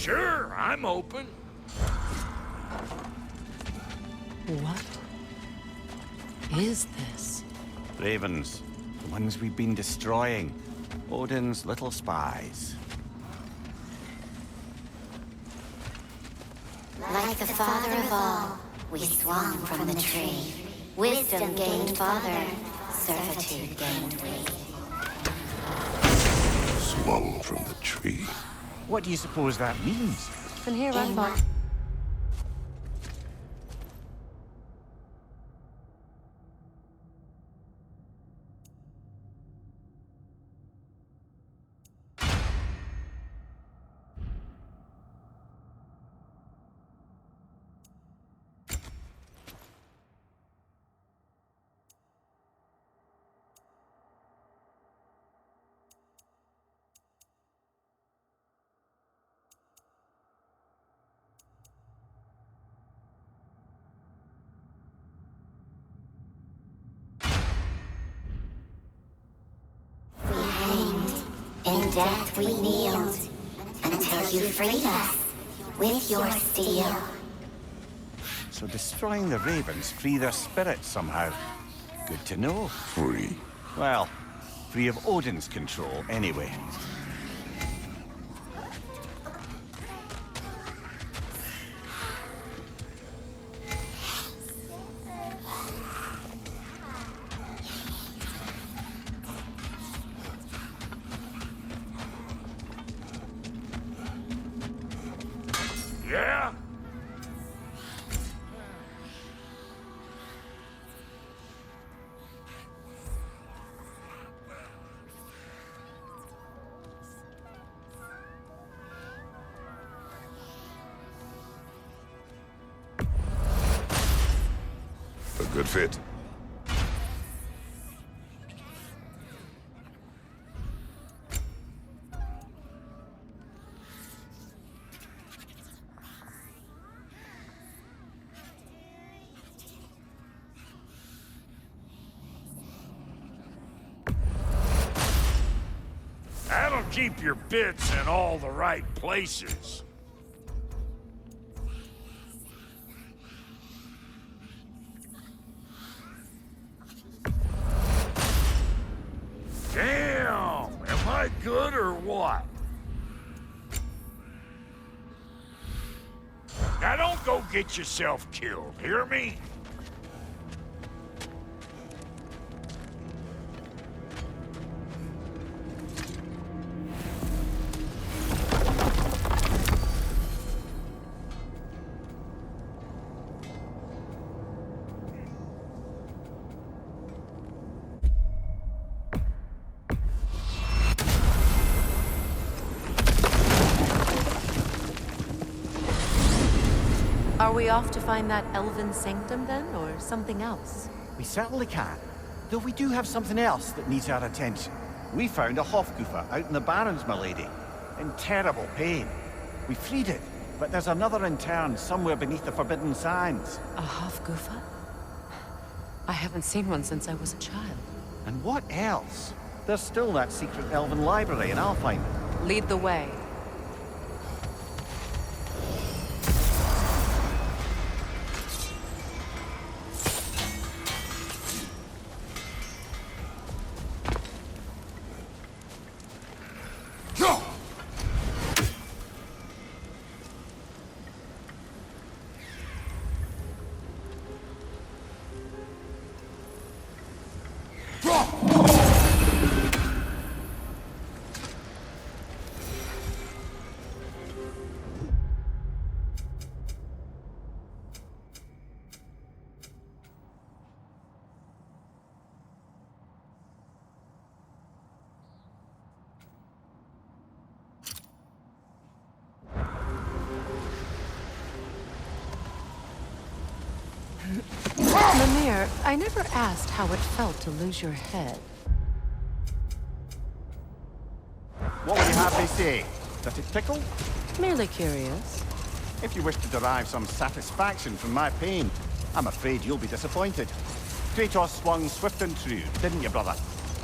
Sure, I'm open. What is this? Ravens. The ones we've been destroying. Odin's little spies. Like the father of all, we swung from the tree. Wisdom gained father, servitude gained we. Swung from the tree. What do you suppose that means? And here I thought... In death we kneeled, until you freed us, with your steel. So destroying the ravens free their spirits somehow. Good to know. Free. Well, free of Odin's control, anyway. Yeah? A good fit. That'll keep your bits in all the right places. Damn! Am I good or what? Now don't go get yourself killed, hear me? Are we off to find that elven sanctum then, or something else? We certainly can. Though we do have something else that needs our attention. We found a Hofgufa out in the Barrens, my lady. In terrible pain. We freed it, but there's another intern somewhere beneath the Forbidden Sands. A Hofgufa? I haven't seen one since I was a child. And what else? There's still that secret elven library in Alpine. Lead the way. Mimir, I never asked how it felt to lose your head. What would you have me say? Does it tickle? Merely curious. If you wish to derive some satisfaction from my pain, I'm afraid you'll be disappointed. Kratos swung swift and true, didn't you, brother?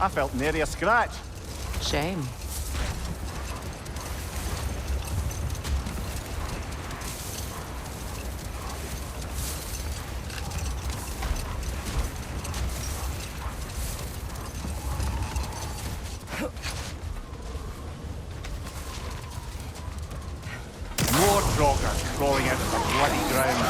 I felt nary a scratch. Shame. crawling out of the bloody ground.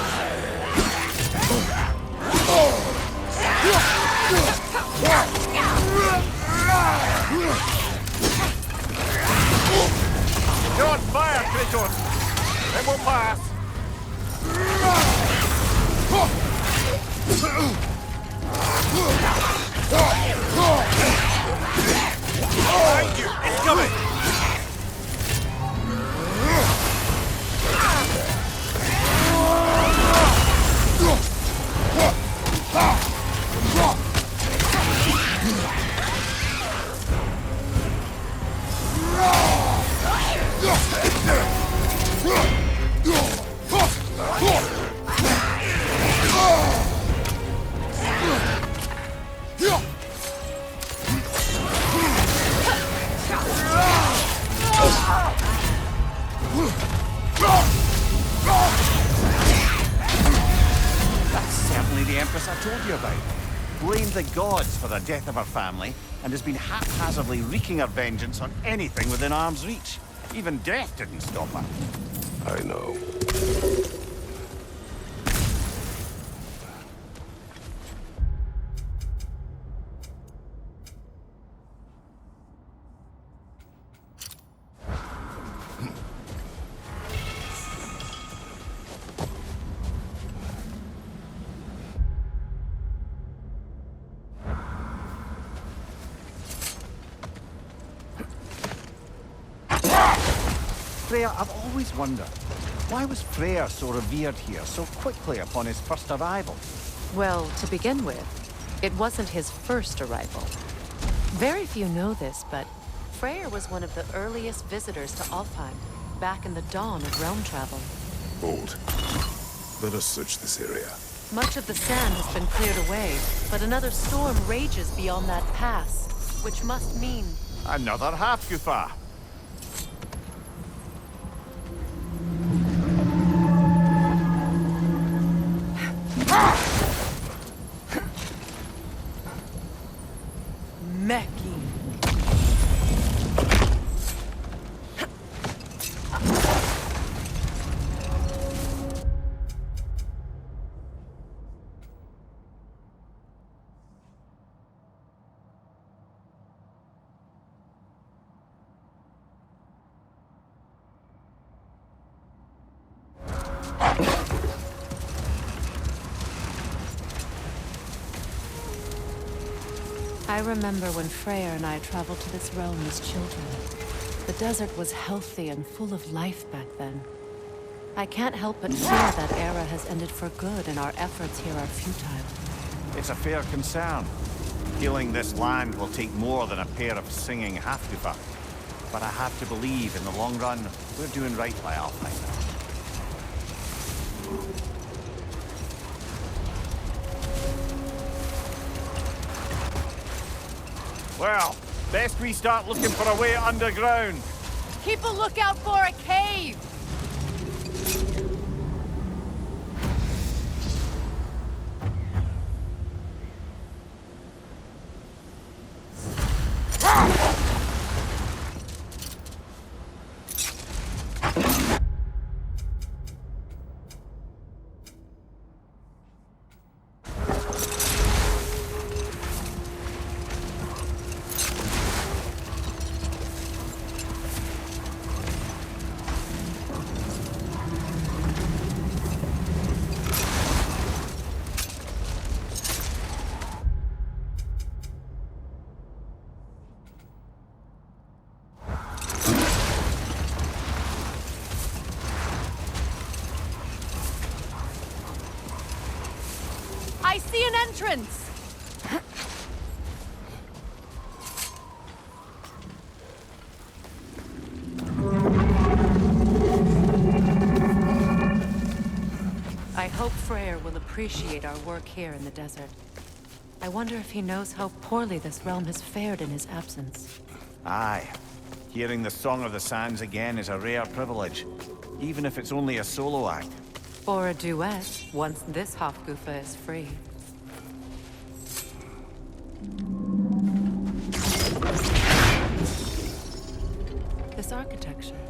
Don't fire, Kratos! It will pass! Behind you! It's coming! I told you about. Blamed the gods for the death of her family, and has been haphazardly wreaking her vengeance on anything within arm's reach. Even death didn't stop her. I know. Freya, I've always wondered, why was Freyr so revered here so quickly upon his first arrival? Well, to begin with, it wasn't his first arrival. Very few know this, but Freyr was one of the earliest visitors to Alfheim, back in the dawn of realm travel. Hold. Let us search this area. Much of the sand has been cleared away, but another storm rages beyond that pass, which must mean... Another Hafgufa! Meki. I remember when Freyr and I traveled to this realm as children. The desert was healthy and full of life back then. I can't help but fear that era has ended for good and our efforts here are futile. It's a fair concern. Healing this land will take more than a pair of singing Hafgufa. But I have to believe, in the long run, we're doing right by Alfheim. Well, best we start looking for a way underground. Keep a lookout for a cave! I see an entrance! I hope Freyr will appreciate our work here in the desert. I wonder if he knows how poorly this realm has fared in his absence. Aye. Hearing the Song of the Sands again is a rare privilege, even if it's only a solo act. Or a duet, once this Hofgufa is free. This architecture,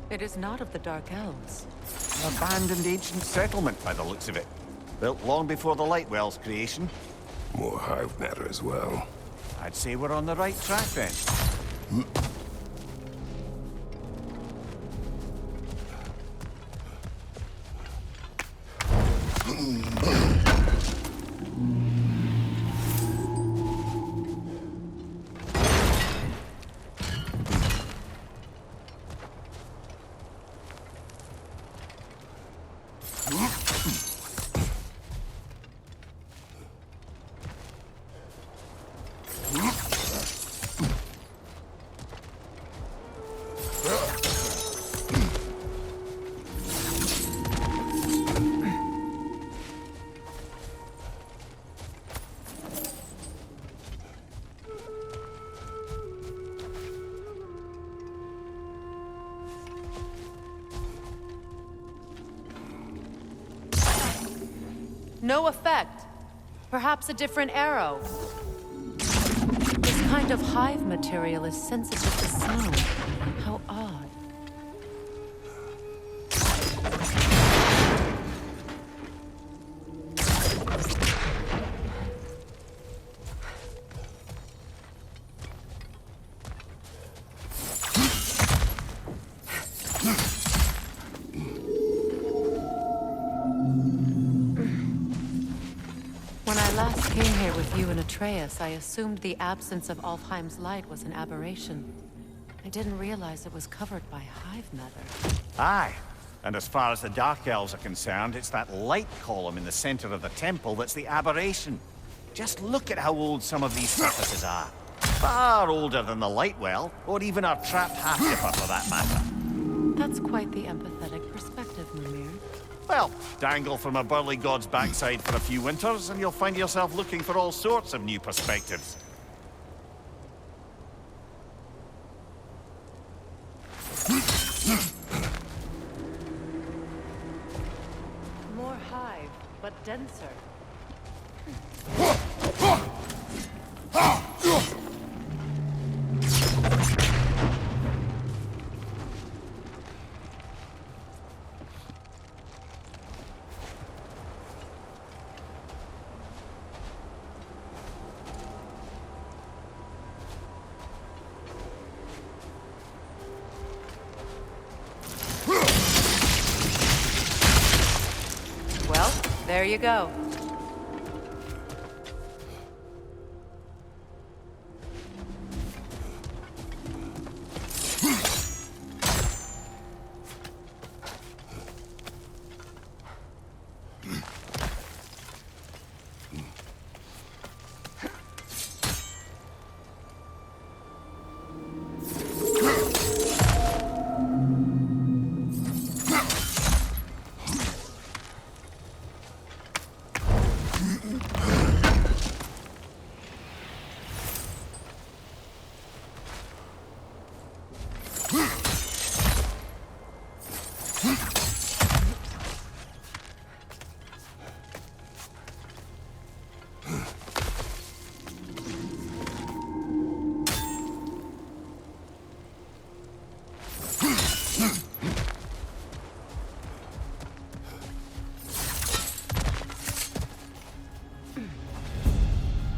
it is not of the Dark Elves. An abandoned ancient settlement by the looks of it. Built long before the Lightwell's creation. More hive matter as well. I'd say we're on the right track then. No effect. Perhaps a different arrow. This kind of hive material is sensitive to sound. How odd. When I last came here with you and Atreus, I assumed the absence of Alfheim's light was an aberration. I didn't realize it was covered by hive matter. Aye. And as far as the Dark Elves are concerned, it's that light column in the center of the temple that's the aberration. Just look at how old some of these surfaces are. Far older than the Lightwell, or even our trapped half-dipper for that matter. That's quite the empathetic perspective, Mimir. Well, dangle from a burly god's backside for a few winters, and you'll find yourself looking for all sorts of new perspectives. More hive, but denser. Well, there you go.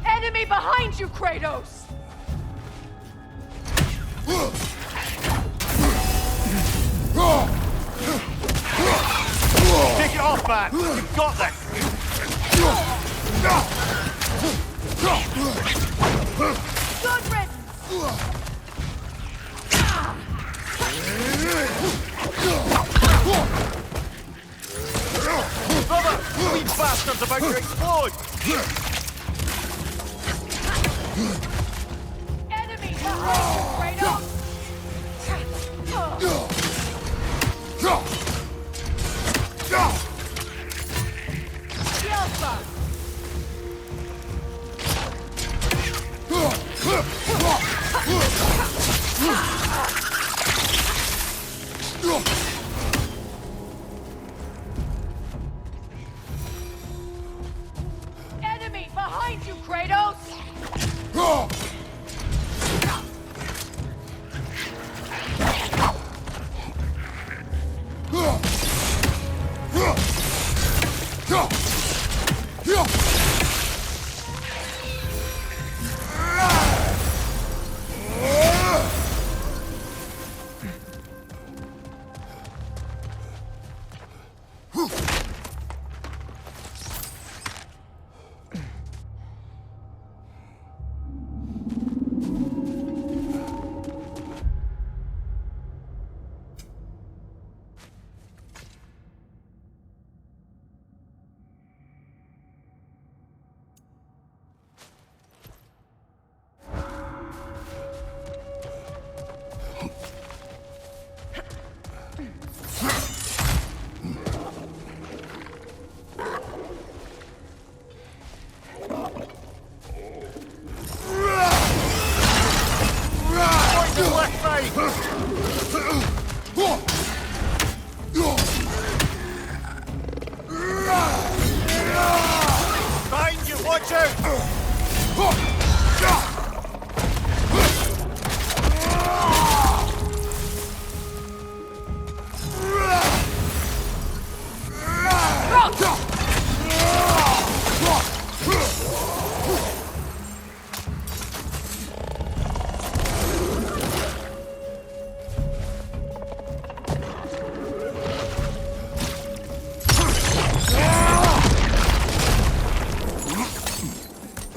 Enemy behind you, Kratos! Take it off, man! You've got this! Good riddance! Brother! These bastards about to explode! Enemy behind you, Kratos! Alpha! Enemy behind you, Kratos!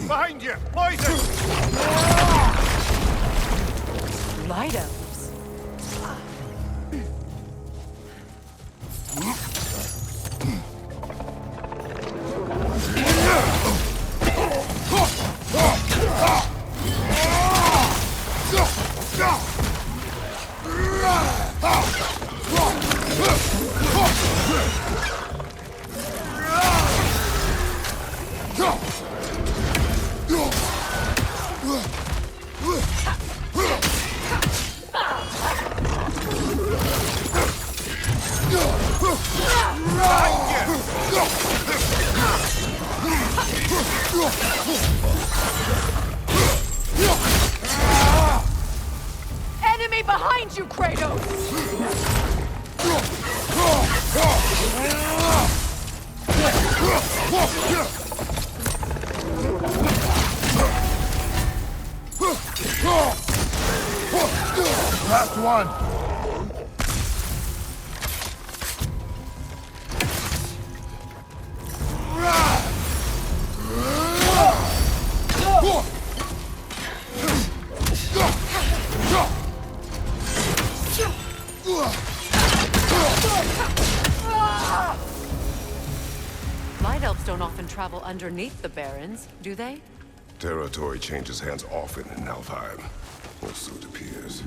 Behind you! Poison! Light elves. Enemy behind you, Kratos! Last one! Light elves don't often travel underneath the barrens, do they? Territory changes hands often in Alfheim, or so it appears.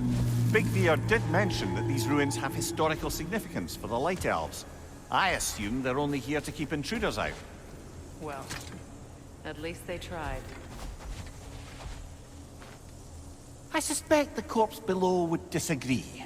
Big Bear did mention that these ruins have historical significance for the Light Elves. I assume they're only here to keep intruders out. Well, at least they tried. I suspect the corpse below would disagree.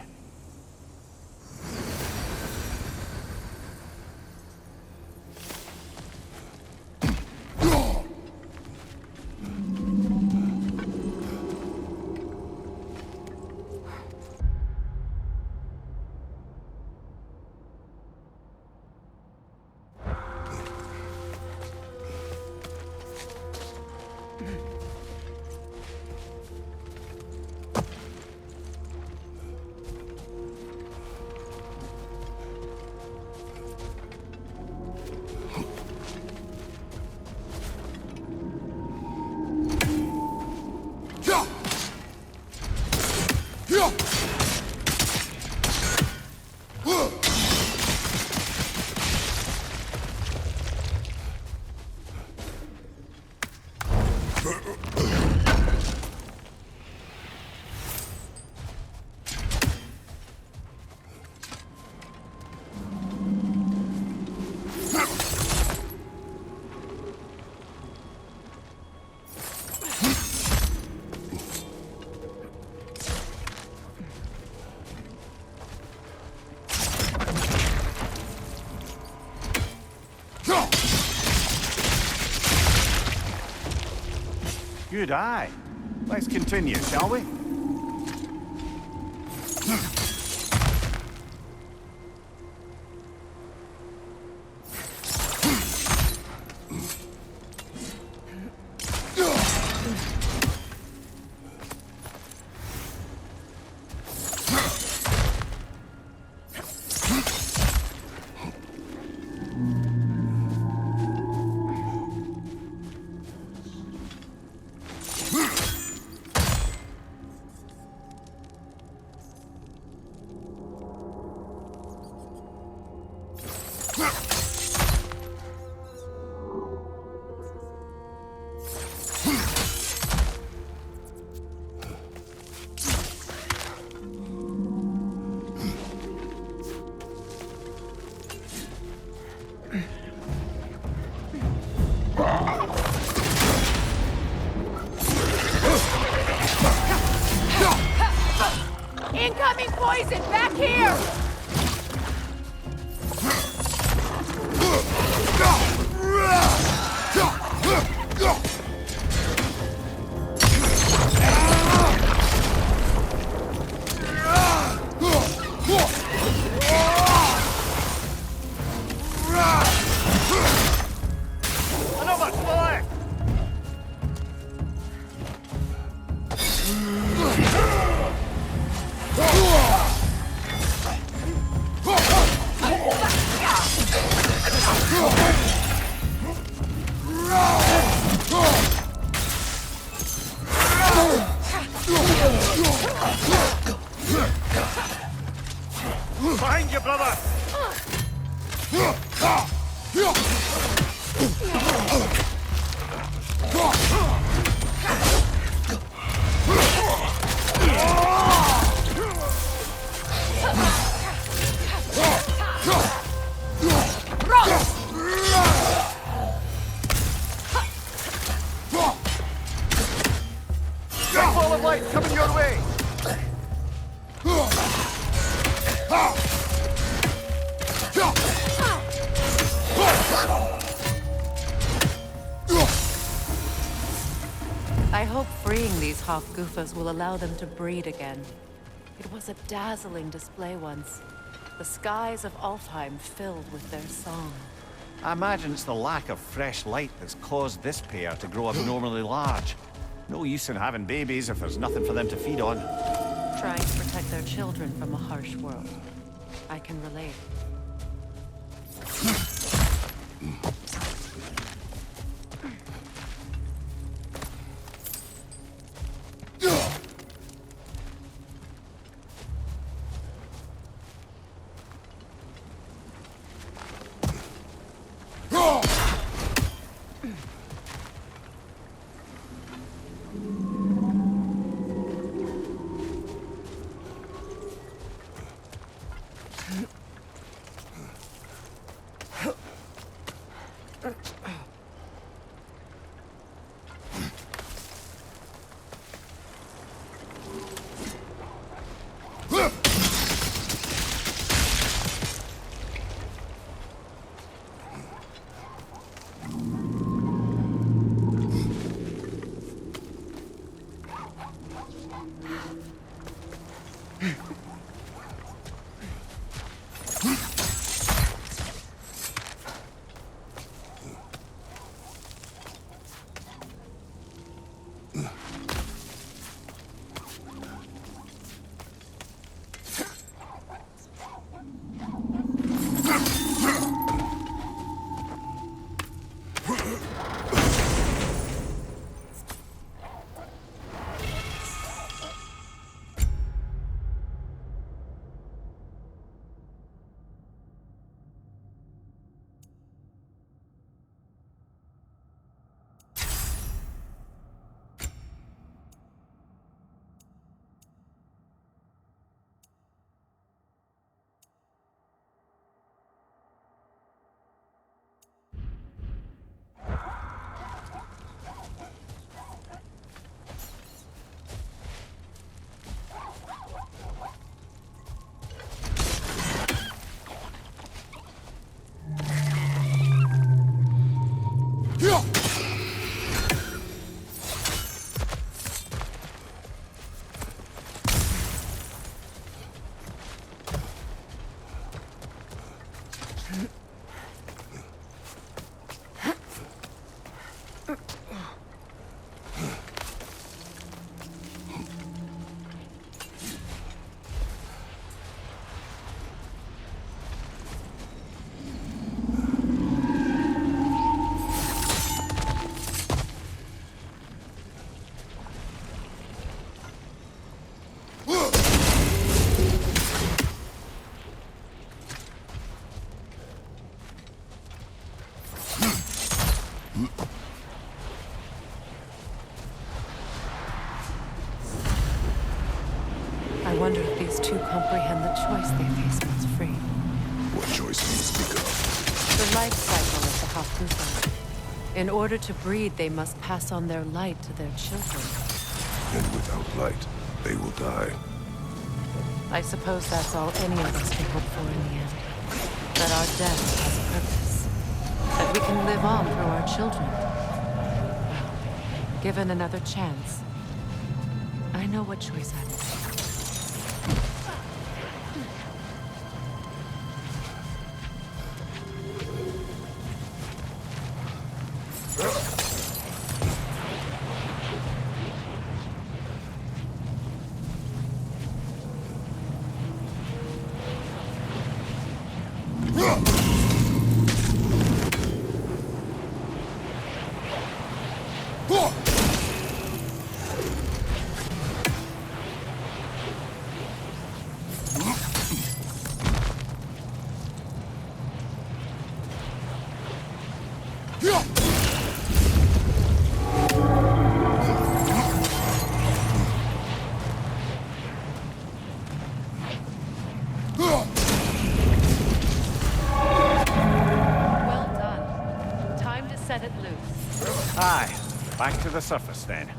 Good eye. Let's continue, shall we? Incoming poison! Back here! you, brother! Big ball of light coming your way! I hope freeing these Hofgufas will allow them to breed again. It was a dazzling display once. The skies of Alfheim filled with their song. I imagine it's the lack of fresh light that's caused this pair to grow abnormally large. No use in having babies if there's nothing for them to feed on. Trying to protect their children from a harsh world. I can relate. I wonder if these two comprehend the choice they face once free. What choice do you speak of? The life cycle of the Hofgufa. In order to breed, they must pass on their light to their children. And without light, they will die. I suppose that's all any of us can hope for in the end. That our death has a purpose. That we can live on through our children. Well, given another chance, I know what choice I will make. the surface then.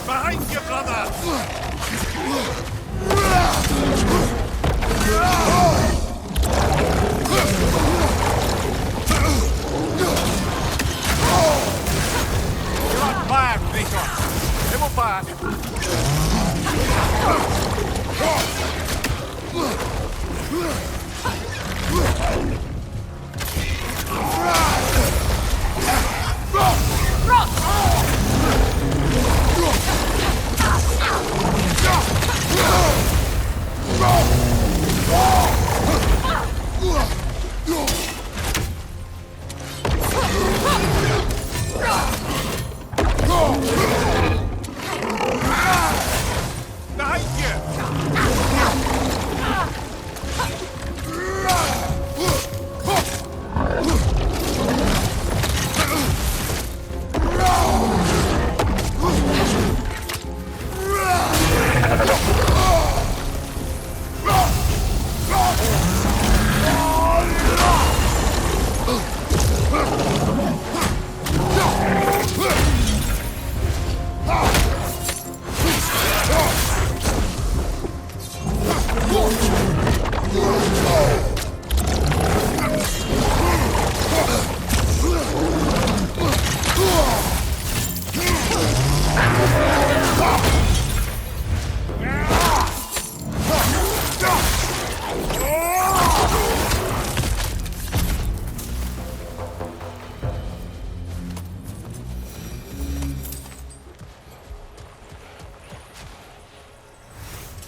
Behind you, brother! You're on fire, Kratos! They will back! Behind you!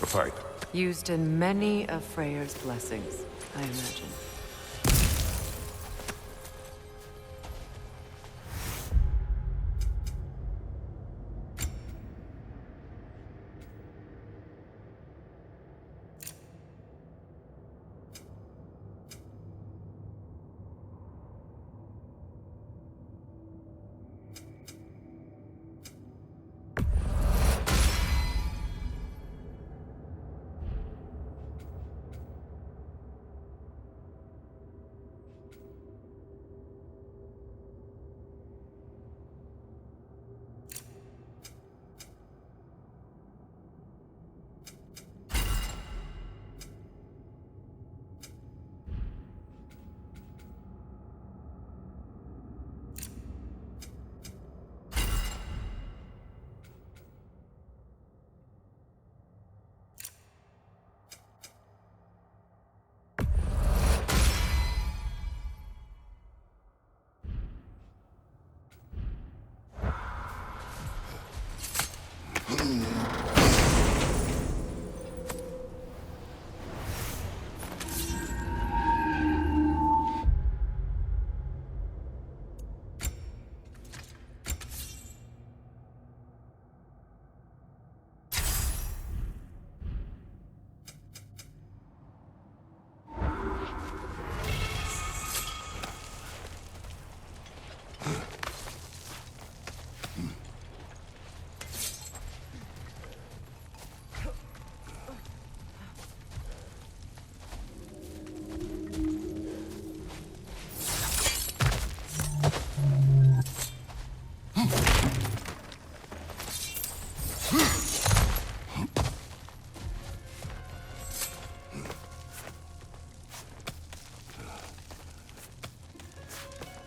A fight. Used in many of Freyr's blessings, I imagine.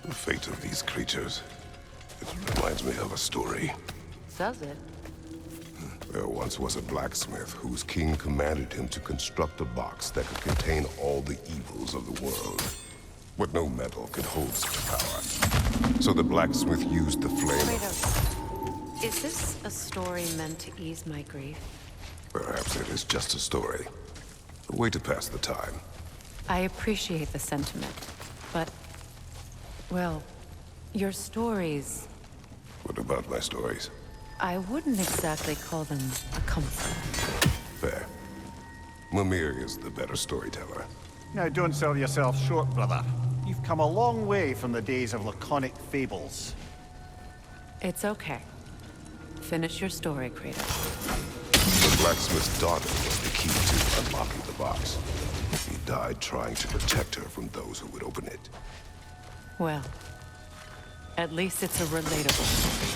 The fate of these creatures. It reminds me of a story. Does it? There once was a blacksmith whose king commanded him to construct a box that could contain all the evils of the world. But no metal could hold such power. So the blacksmith used the flame. Kratos, is this a story meant to ease my grief? Perhaps it is just a story. A way to pass the time. I appreciate the sentiment, but... well, your stories... What about my stories? I wouldn't exactly call them a comfort. Fair. Mimir is the better storyteller. Now don't sell yourself short, brother. You've come a long way from the days of laconic fables. It's okay. Finish your story, Kratos. The blacksmith's daughter was the key to unlocking the box. He died trying to protect her from those who would open it. Well, at least it's a relatable story.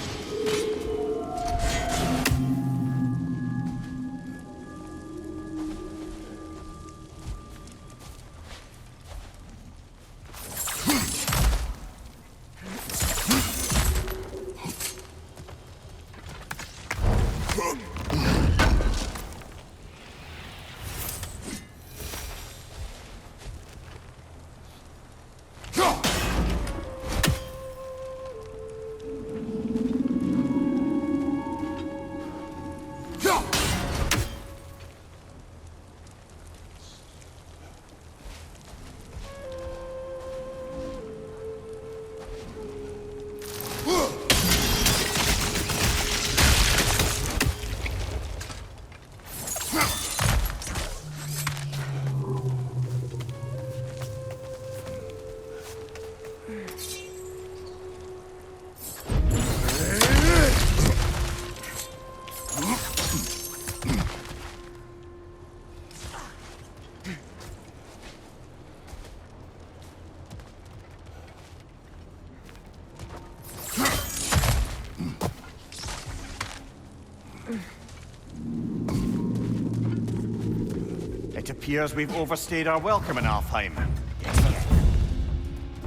It appears we've overstayed our welcome in Alfheim.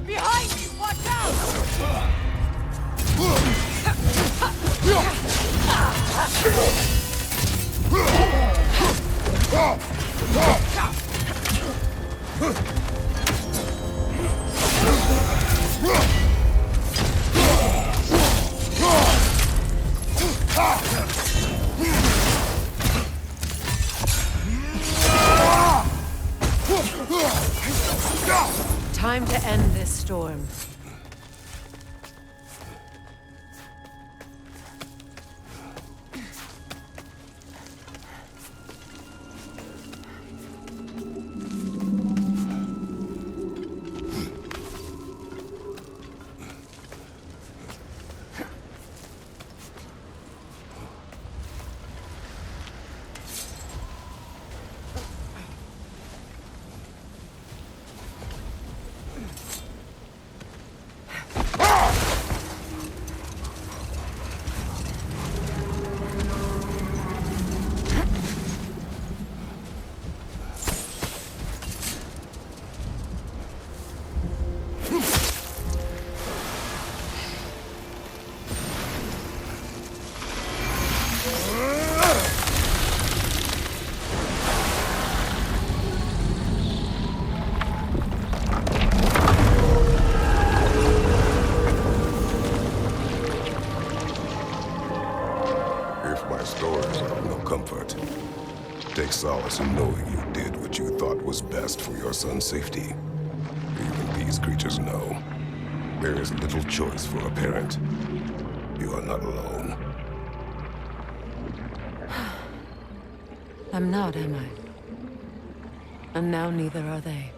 Behind you! Watch out! Time to end this storm. Take solace in knowing you did what you thought was best for your son's safety. Even these creatures know. There is little choice for a parent. You are not alone. I'm not, am I? And now neither are they.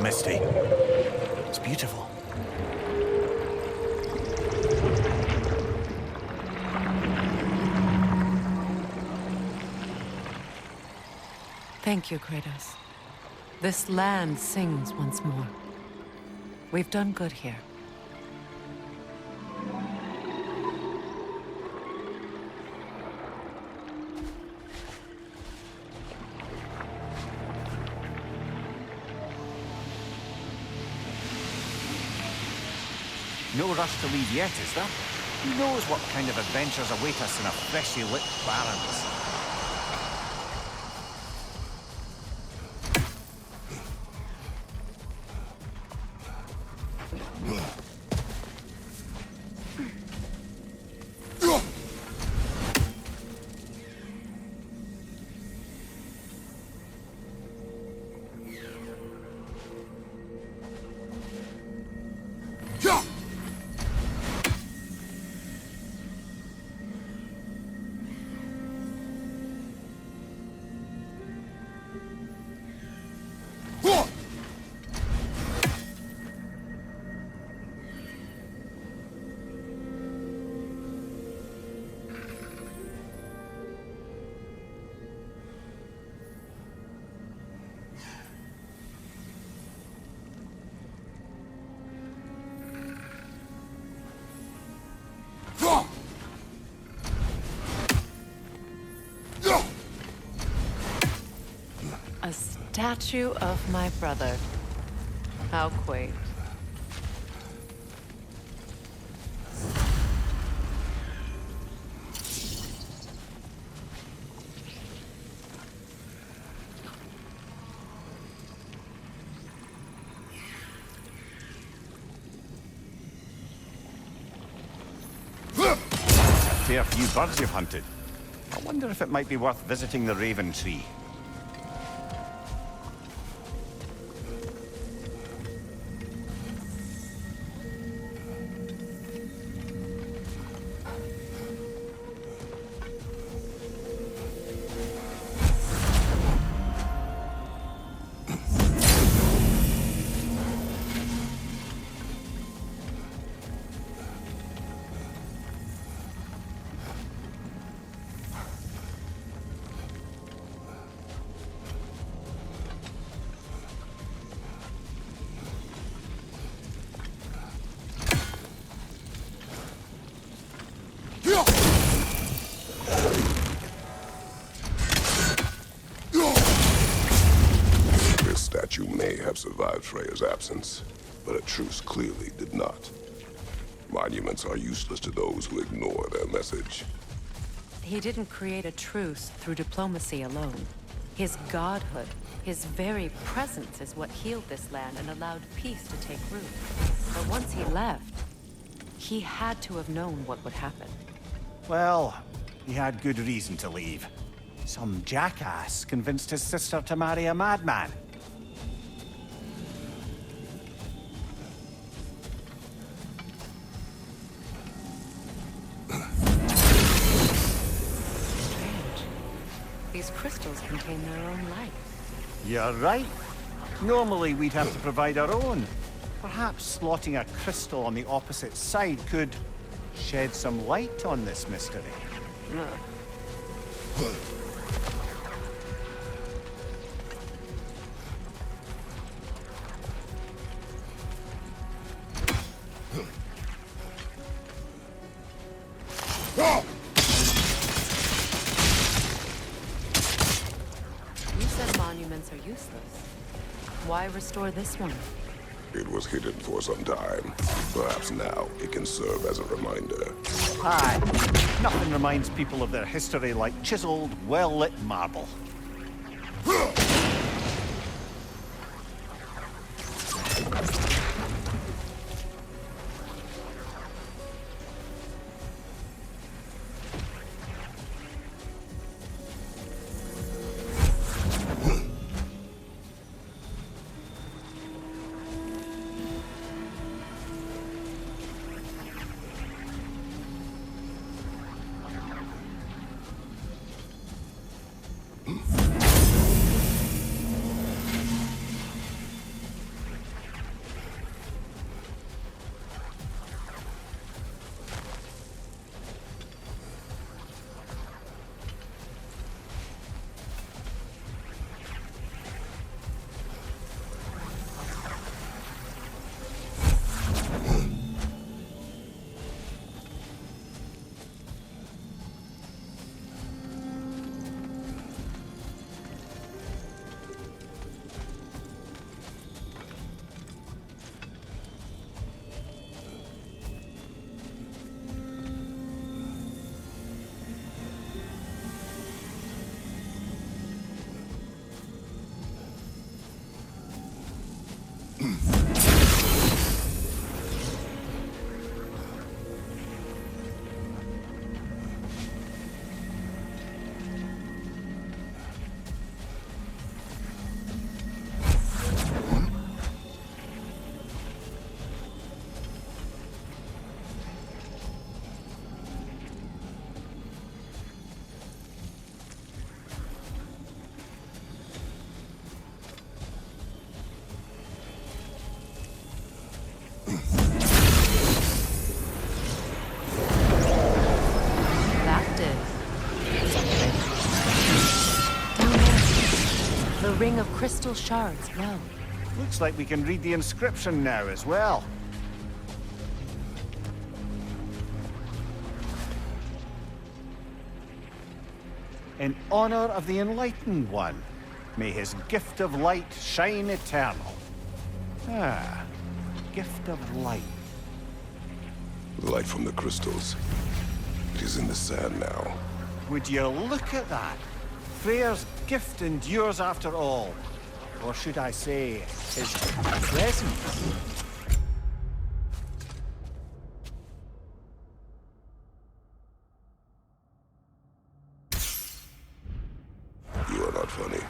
Misty. It's beautiful. Thank you, Kratos. This land sings once more. We've done good here. No rush to leave yet, is there? Who knows what kind of adventures await us in a freshly lit Barrens? A statue of my brother. How quaint. Fair few birds you've hunted. I wonder if it might be worth visiting the Raven Tree. You may have survived Freya's absence, but a truce clearly did not. Monuments are useless to those who ignore their message. He didn't create a truce through diplomacy alone. His godhood, his very presence is what healed this land and allowed peace to take root. But once he left, he had to have known what would happen. Well, he had good reason to leave. Some jackass convinced his sister to marry a madman. These crystals contain their own life. You're right. Normally we'd have to provide our own. Perhaps slotting a crystal on the opposite side could shed some light on this mystery. You said monuments are useless. Why restore this one? It was hidden for some time. Perhaps now it can serve as a reminder. Aye. Nothing reminds people of their history like chiseled, well-lit marble. Ring of crystal shards glow. Looks like we can read the inscription now as well. In honor of the Enlightened One. May his gift of light shine eternal. Ah, gift of light. The light from the crystals. It is in the sand now. Would you look at that? Freyr's gift endures after all. Or should I say, his presence? You are not funny.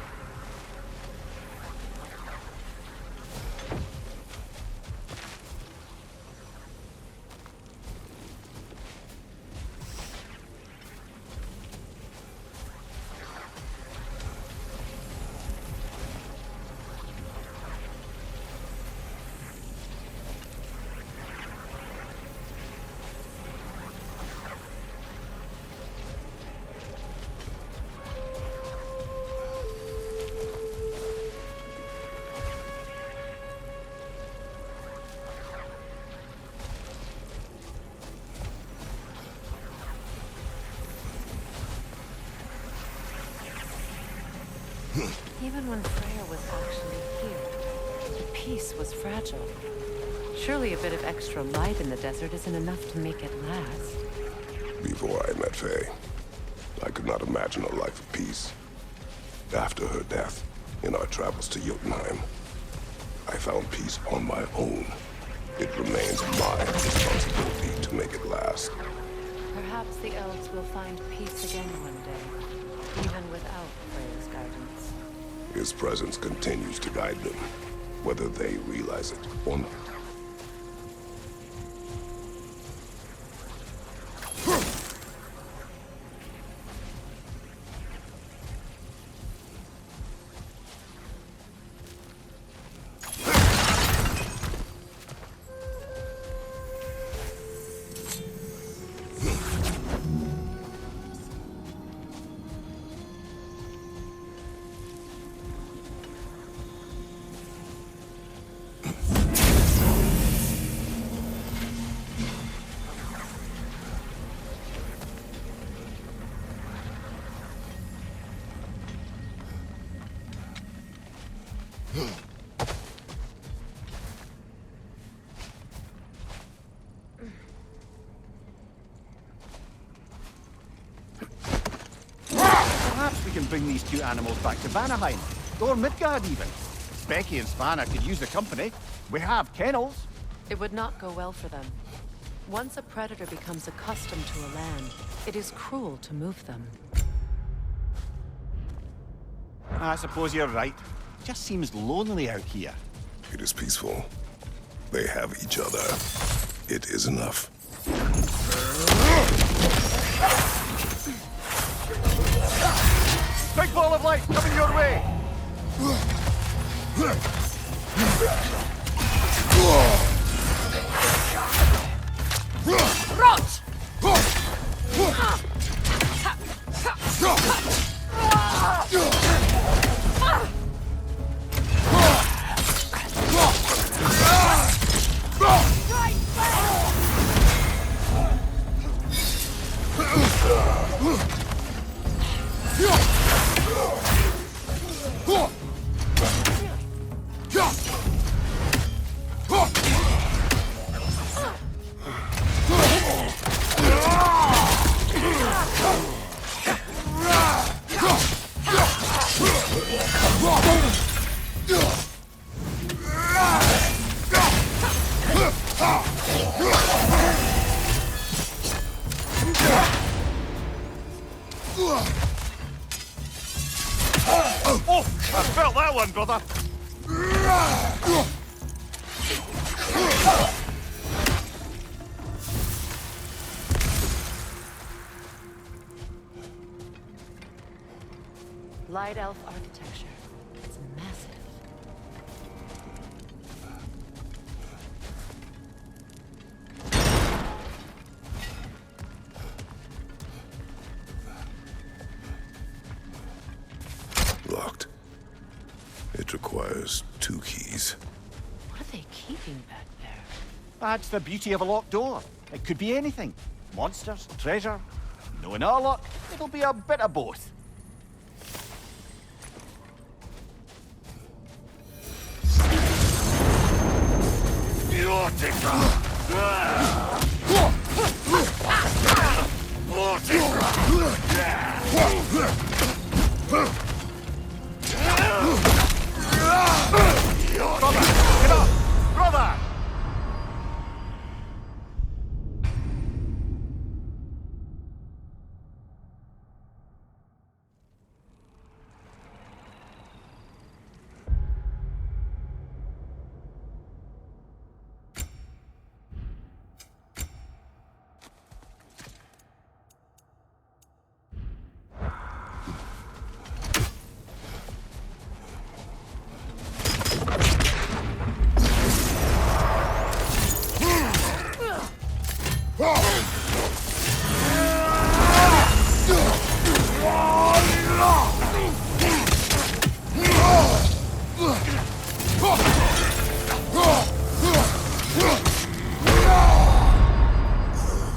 Even when Freya was actually here, the peace was fragile. Surely a bit of extra light in the desert isn't enough to make it last. Before I met Faye, I could not imagine a life of peace. After her death, in our travels to Jotunheim, I found peace on my own. It remains my responsibility to make it last. Perhaps the elves will find peace again one day, even without Freya's guidance. His presence continues to guide them, whether they realize it or not. Perhaps we can bring these two animals back to Vanaheim, or Midgard even. Becky and Svanna could use the company. We have kennels. It would not go well for them. Once a predator becomes accustomed to a land, it is cruel to move them. I suppose you're right. Just seems lonely out here. It is peaceful. They have each other. It is enough. Big ball of light coming your way! Rot! Oh, I felt that one, brother. Light elf architecture. It's massive. Locked. It requires 2 keys. What are they keeping back there? That's the beauty of a locked door. It could be anything. Monsters, treasure. Knowing our luck, it'll be a bit of both. Brother!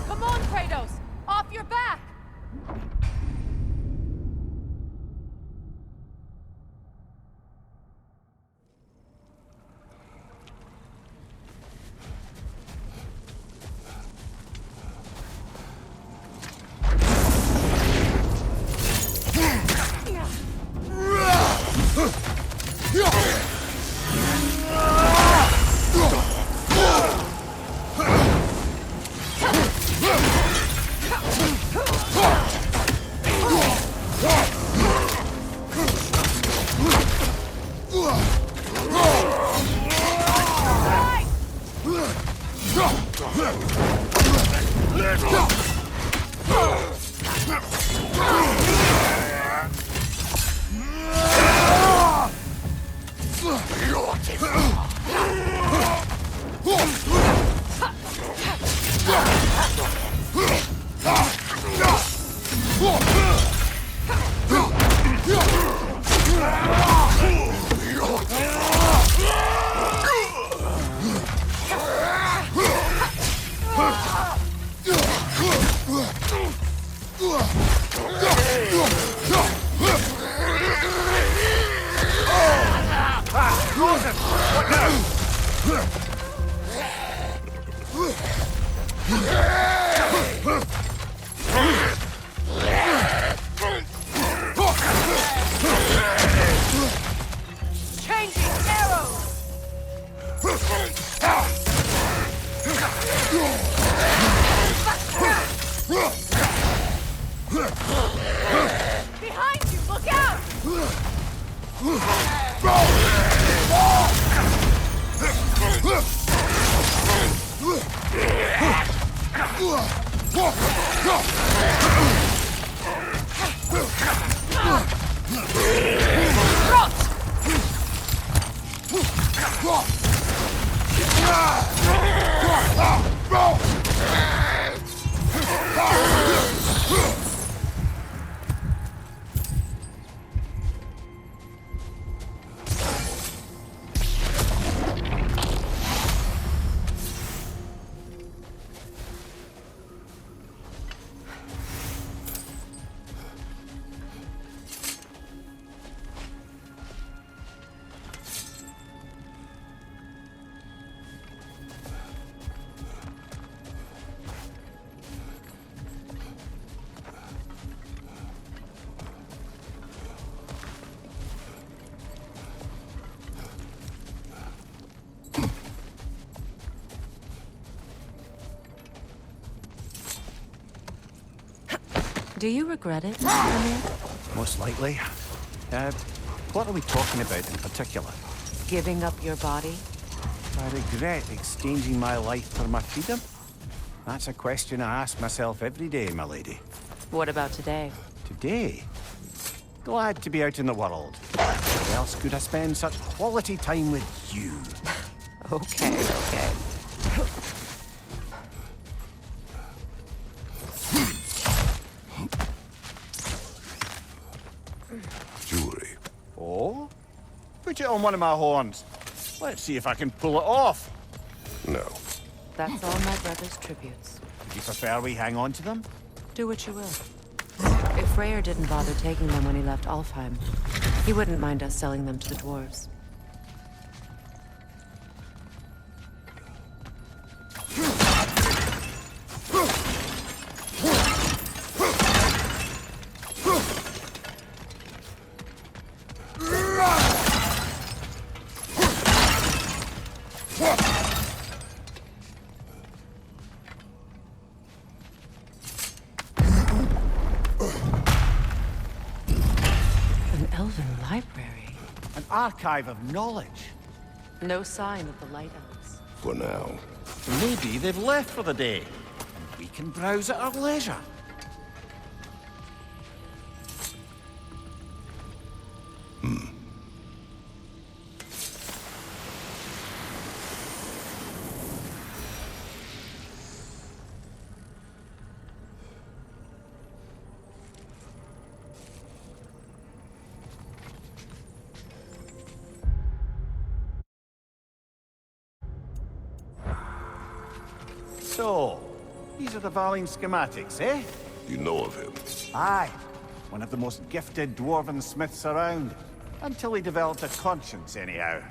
Come on, Kratos! Off your back! Changing arrows! Behind you! Look out! Do you regret it, Amir? Most likely. What are we talking about in particular? Giving up your body? I regret exchanging my life for my freedom? That's a question I ask myself every day, my lady. What about today? Today? Glad to be out in the world. Where else could I spend such quality time with you? Okay. Jewelry. Oh? Put it on one of my horns. Let's see if I can pull it off. No. That's all my brother's tributes. Do you prefer we hang on to them? Do what you will. If Freyr didn't bother taking them when he left Alfheim, he wouldn't mind us selling them to the dwarves. archive of knowledge. No sign of the Light Elves. For now. Maybe they've left for the day. And we can browse at our leisure. So, these are the Valine schematics, eh? You know of him? Aye. One of the most gifted dwarven smiths around. Until he developed a conscience, anyhow.